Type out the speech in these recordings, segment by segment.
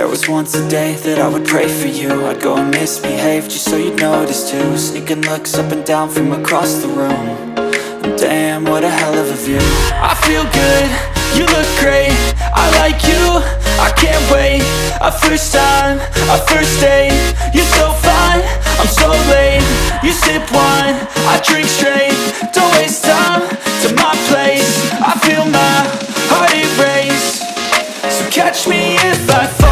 There was once a day that I would pray for you. I'd go and misbehave just so you'd notice too. Sneaking looks up and down from across the room. And damn, what a hell of a view. I feel good, you look great, I like you, I can't wait. A first time, a first date. You're so fine, I'm so late. You sip wine, I drink straight. Don't waste time to my place. I feel my heart erase. So catch me if I fall.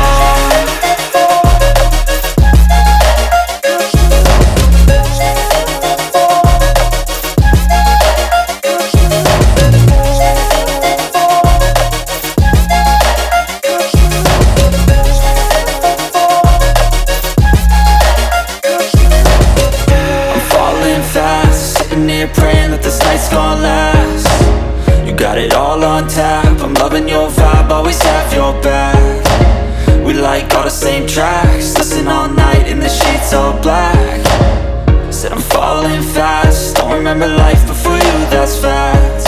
Sitting here praying that this night's gonna last. You got it all on tap, I'm loving your vibe, always have your back. We like all the same tracks, listen all night in the sheets all black. Said I'm falling fast, don't remember life before you, that's fact.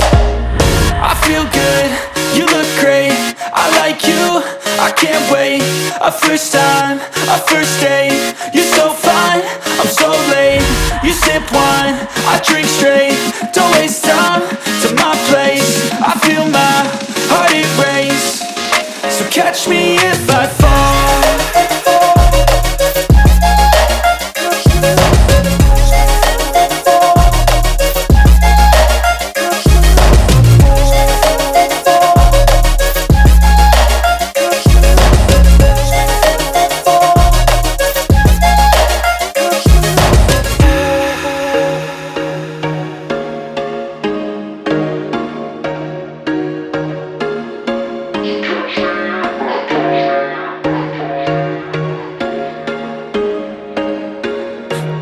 I feel good, you look great, I like you, I can't wait. A first time, a first date. You're so fine, I'm so late. You sip wine, I drink straight. Don't waste time to my place. I feel my heart erase. So catch me if I fall.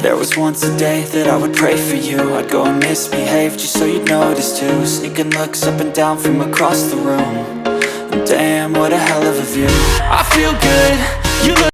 There was once a day that I would pray for you. I'd go and misbehave just so you'd notice too. Sneaking looks up and down from across the room. And damn, what a hell of a view. I feel good, you look